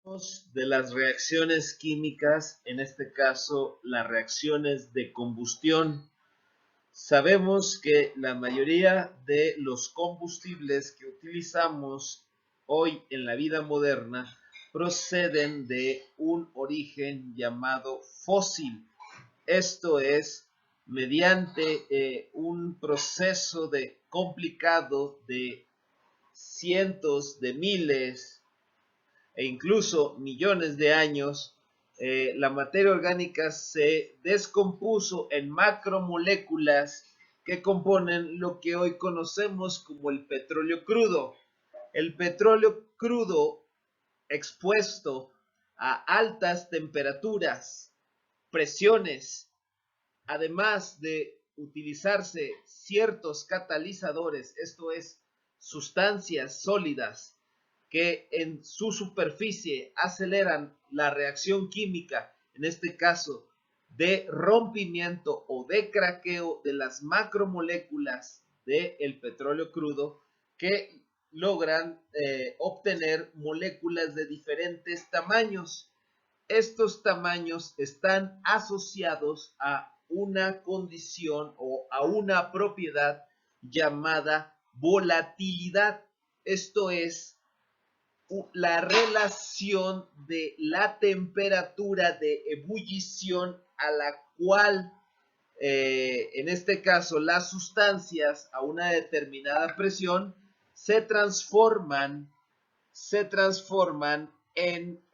De las reacciones químicas, en este caso las reacciones de combustión. Sabemos que la mayoría de los combustibles que utilizamos hoy en la vida moderna proceden de un origen llamado fósil. Esto es mediante un proceso complicado de cientos de miles e incluso millones de años, la materia orgánica se descompuso en macromoléculas que componen lo que hoy conocemos como el petróleo crudo. El petróleo crudo expuesto a altas temperaturas, presiones, además de utilizarse ciertos catalizadores, esto es, sustancias sólidas que en su superficie aceleran la reacción química, en este caso de rompimiento o de craqueo de las macromoléculas del petróleo crudo, que logran obtener moléculas de diferentes tamaños. Estos tamaños están asociados a una condición o a una propiedad llamada volatilidad. Esto es la relación de la temperatura de ebullición a la cual, en este caso, las sustancias a una determinada presión se transforman en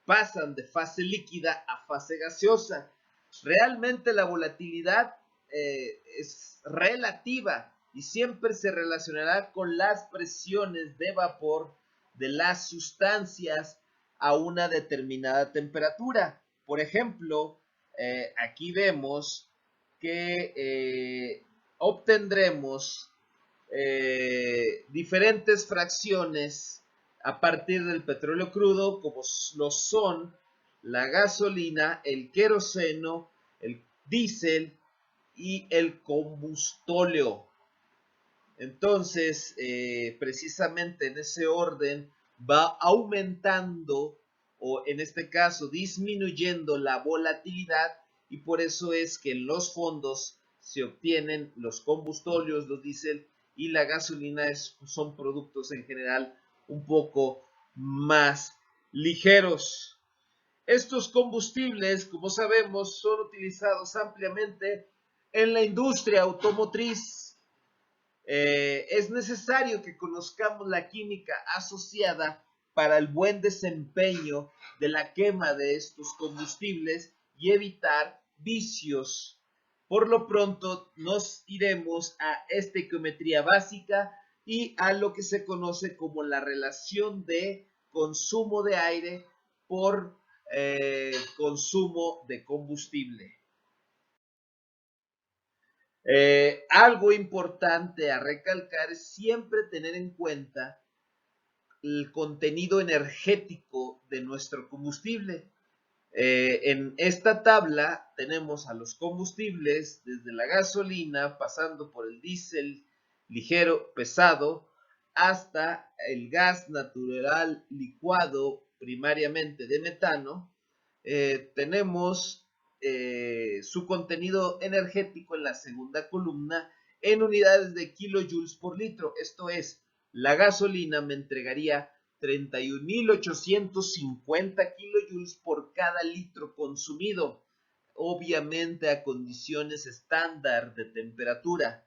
pasan de fase líquida a fase gaseosa. Realmente la volatilidad es relativa y siempre se relacionará con las presiones de vapor de las sustancias a una determinada temperatura. Por ejemplo, aquí vemos que obtendremos diferentes fracciones a partir del petróleo crudo, como lo son la gasolina, el queroseno, el diésel y el combustóleo. Entonces, precisamente en ese orden va aumentando o en este caso disminuyendo la volatilidad, y por eso es que en los fondos se obtienen los combustóleos, los diésel y la gasolina son productos en general un poco más ligeros. Estos combustibles, como sabemos, son utilizados ampliamente en la industria automotriz. Es necesario que conozcamos la química asociada para el buen desempeño de la quema de estos combustibles y evitar vicios. Por lo pronto nos iremos a estequiometría básica y a lo que se conoce como la relación de consumo de aire por consumo de combustible. Algo importante a recalcar es siempre tener en cuenta el contenido energético de nuestro combustible. En esta tabla tenemos a los combustibles desde la gasolina, pasando por el diésel ligero, pesado, hasta el gas natural licuado primariamente de metano. Tenemos su contenido energético en la segunda columna en unidades de kilojoules por litro. Esto es, la gasolina me entregaría 31.850 kilojoules por cada litro consumido, obviamente a condiciones estándar de temperatura.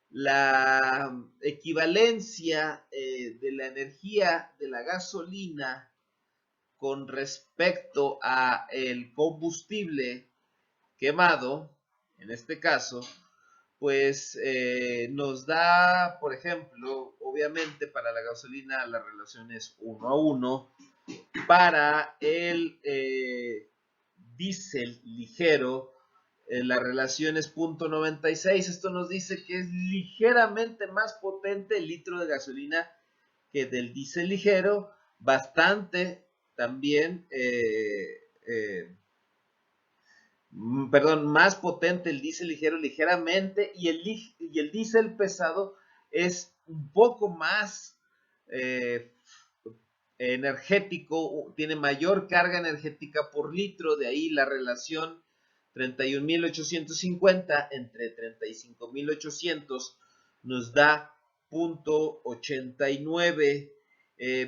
La equivalencia de la energía de la gasolina con respecto a el combustible quemado, en este caso, pues nos da, por ejemplo, obviamente para la gasolina la relación es 1 a 1, para el diésel ligero la relación es 0.96. Esto nos dice que es ligeramente más potente el litro de gasolina que del diésel ligero, bastante también, perdón, más potente el diésel ligero ligeramente, y el diésel pesado es un poco más energético, tiene mayor carga energética por litro, de ahí la relación 31.850 entre 35.800 nos da 0.89.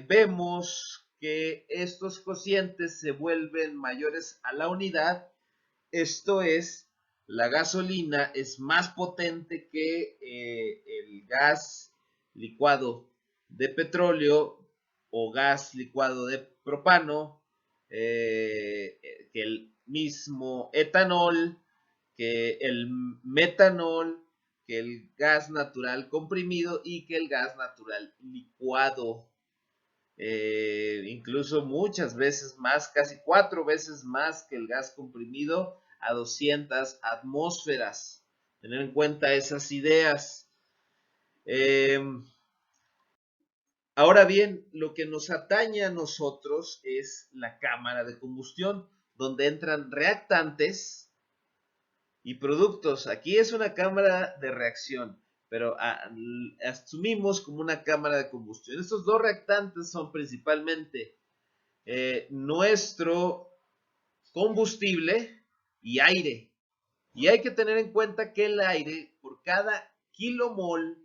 Vemos que estos cocientes se vuelven mayores a la unidad, esto es, la gasolina es más potente que el gas licuado de petróleo o gas licuado de propano, que el mismo etanol, que el metanol, que el gas natural comprimido y que el gas natural licuado. Incluso muchas veces más, casi 4 veces más que el gas comprimido a 200 atmósferas. Tener en cuenta esas ideas. Ahora bien, lo que nos atañe a nosotros es la cámara de combustión, donde entran reactantes y productos. Aquí es una cámara de reacción, pero asumimos como una cámara de combustión. Estos dos reactantes son principalmente nuestro combustible y aire. Y hay que tener en cuenta que el aire, por cada kilomol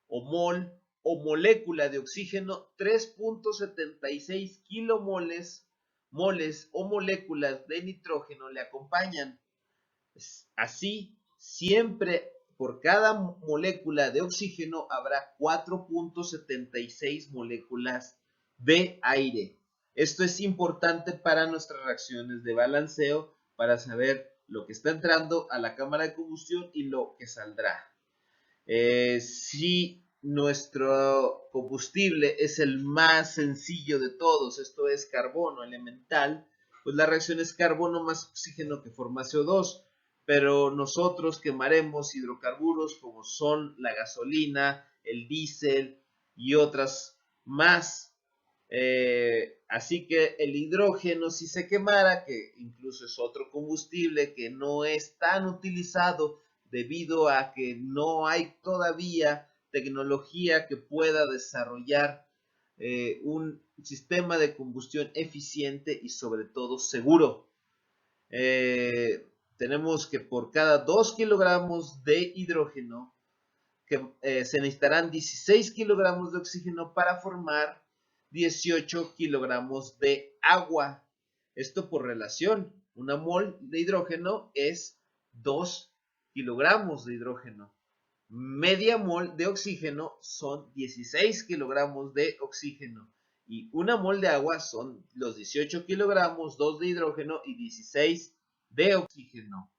o mol o molécula de oxígeno, 3.76 kilomoles, moles o moléculas de nitrógeno le acompañan. Así, siempre por cada molécula de oxígeno habrá 4.76 moléculas de aire. Esto es importante para nuestras reacciones de balanceo, para saber lo que está entrando a la cámara de combustión y lo que saldrá. Si nuestro combustible es el más sencillo de todos, esto es carbono elemental, pues la reacción es carbono más oxígeno que forma CO2, pero nosotros quemaremos hidrocarburos como son la gasolina, el diésel y otras más. Así que el hidrógeno, si se quemara, que incluso es otro combustible que no es tan utilizado debido a que no hay todavía tecnología que pueda desarrollar un sistema de combustión eficiente y sobre todo seguro. Tenemos que por cada 2 kilogramos de hidrógeno se necesitarán 16 kilogramos de oxígeno para formar 18 kilogramos de agua. Esto por relación. Una mol de hidrógeno es 2 kilogramos de hidrógeno. Media mol de oxígeno son 16 kilogramos de oxígeno. Y una mol de agua son los 18 kilogramos, 2 de hidrógeno y 16 de oxígeno.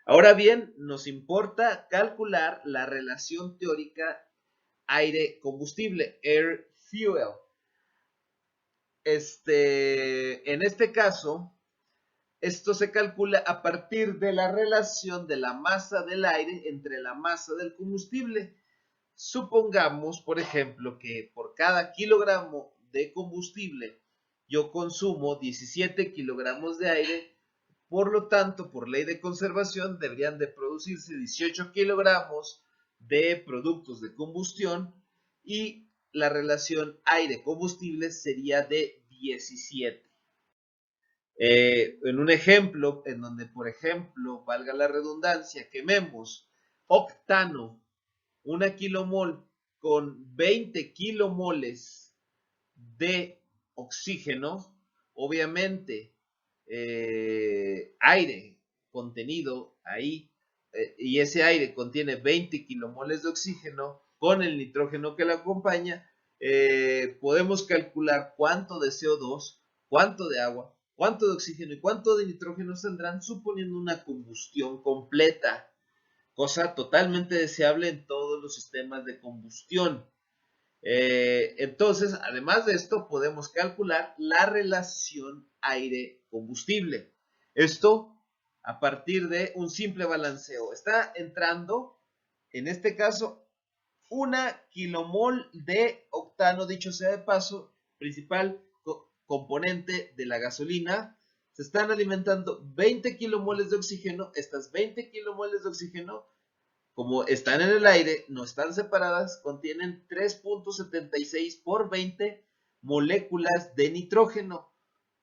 Ahora bien, nos importa calcular la relación teórica aire-combustible, air-fuel. En este caso, esto se calcula a partir de la relación de la masa del aire entre la masa del combustible. Supongamos, por ejemplo, que por cada kilogramo de combustible yo consumo 17 kilogramos de aire. Por lo tanto, por ley de conservación, deberían de producirse 18 kilogramos de productos de combustión y la relación aire-combustible sería de 17. En un ejemplo, en donde, por ejemplo, valga la redundancia, quememos octano, una kilomol con 20 kilomoles de oxígeno, obviamente aire contenido ahí, y ese aire contiene 20 kilomoles de oxígeno con el nitrógeno que lo acompaña, podemos calcular cuánto de CO2, cuánto de agua, cuánto de oxígeno y cuánto de nitrógeno saldrán suponiendo una combustión completa, cosa totalmente deseable en todos los sistemas de combustión. Entonces, además de esto, podemos calcular la relación aire-combustible. Esto a partir de un simple balanceo. Está entrando, en este caso, una kilomol de octano, dicho sea de paso, principal componente de la gasolina. Se están alimentando 20 kilomoles de oxígeno. Estas 20 kilomoles de oxígeno, como están en el aire, no están separadas, contienen 3.76 por 20, moléculas de nitrógeno.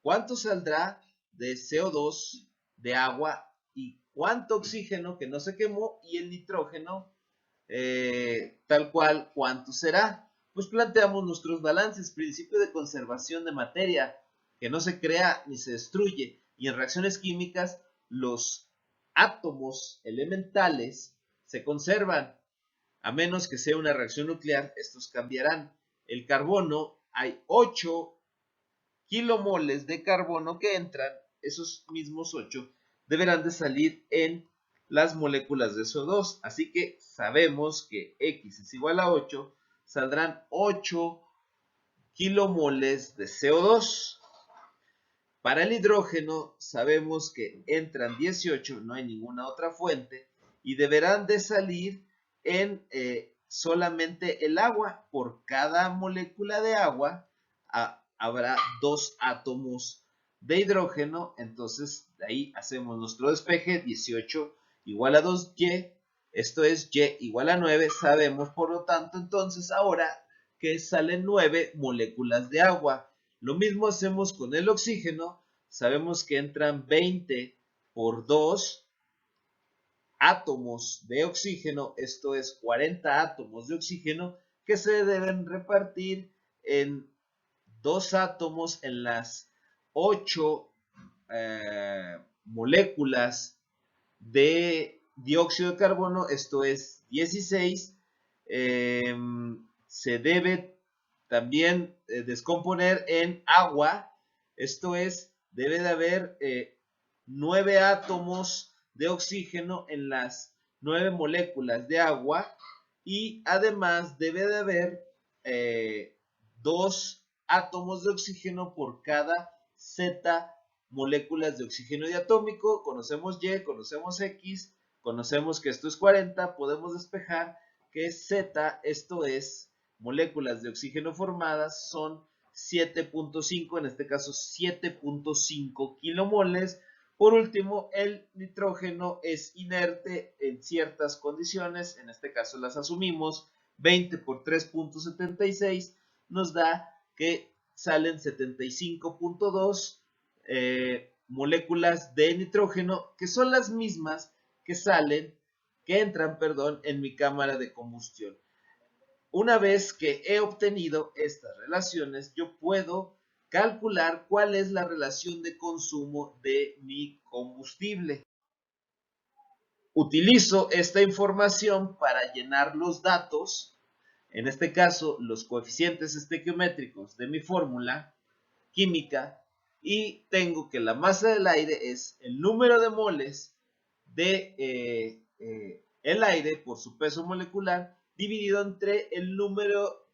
¿Cuánto saldrá de CO2, de agua, y cuánto oxígeno que no se quemó, y el nitrógeno tal cual, cuánto será? Pues planteamos nuestros balances. Principio de conservación de materia, que no se crea ni se destruye, y en reacciones químicas los átomos elementales se conservan. A menos que sea una reacción nuclear, estos cambiarán. El carbono, hay 8 kilomoles de carbono que entran, esos mismos 8 deberán de salir en las moléculas de CO2. Así que sabemos que X es igual a 8, saldrán 8 kilomoles de CO2. Para el hidrógeno sabemos que entran 18, no hay ninguna otra fuente, y deberán de salir en solamente el agua. Por cada molécula de agua habrá 2 átomos de hidrógeno. Entonces de ahí hacemos nuestro despeje. 18 igual a 2y, esto es y igual a 9. Sabemos por lo tanto entonces ahora que salen 9 moléculas de agua. Lo mismo hacemos con el oxígeno. Sabemos que entran 20 por 2 átomos de oxígeno, esto es 40 átomos de oxígeno, que se deben repartir en 2 átomos en las 8 moléculas de dióxido de carbono, esto es 16. Se debe también descomponer en agua, esto es, debe de haber 9 átomos de oxígeno en las 9 moléculas de agua, y además debe de haber 2 átomos de oxígeno por cada Z moléculas de oxígeno diatómico. Conocemos Y, conocemos X, conocemos que esto es 40, podemos despejar que Z, esto es moléculas de oxígeno formadas, son 7.5, en este caso 7.5 kilomoles. Por último, el nitrógeno es inerte en ciertas condiciones, en este caso las asumimos. 20 por 3.76 nos da que salen 75.2 moléculas de nitrógeno, que son las mismas que entran, en mi cámara de combustión. Una vez que he obtenido estas relaciones, yo puedo calcular cuál es la relación de consumo de mi combustible. Utilizo esta información para llenar los datos, en este caso los coeficientes estequiométricos de mi fórmula química, y tengo que la masa del aire es el número de moles de el aire por su peso molecular dividido entre el número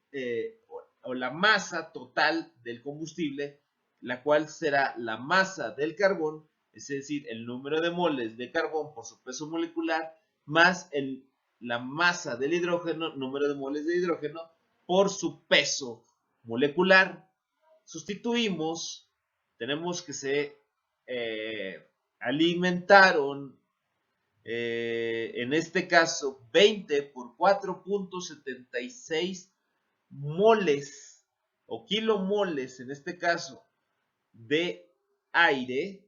o la masa total del combustible, la cual será la masa del carbón, es decir, el número de moles de carbón por su peso molecular, más la masa del hidrógeno, número de moles de hidrógeno, por su peso molecular. Sustituimos, tenemos que se alimentaron, en este caso, 20 por 4.76 moles o kilomoles, en este caso, de aire.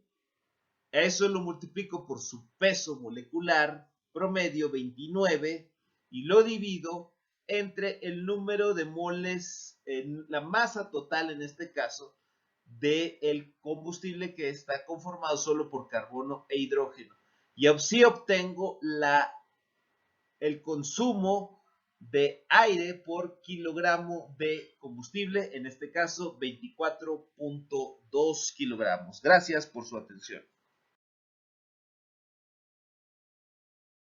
Eso lo multiplico por su peso molecular promedio, 29, y lo divido entre el número de moles, la masa total en este caso, del combustible, que está conformado solo por carbono e hidrógeno. Y así obtengo el consumo de aire por kilogramo de combustible, en este caso 24.2 kilogramos. Gracias por su atención.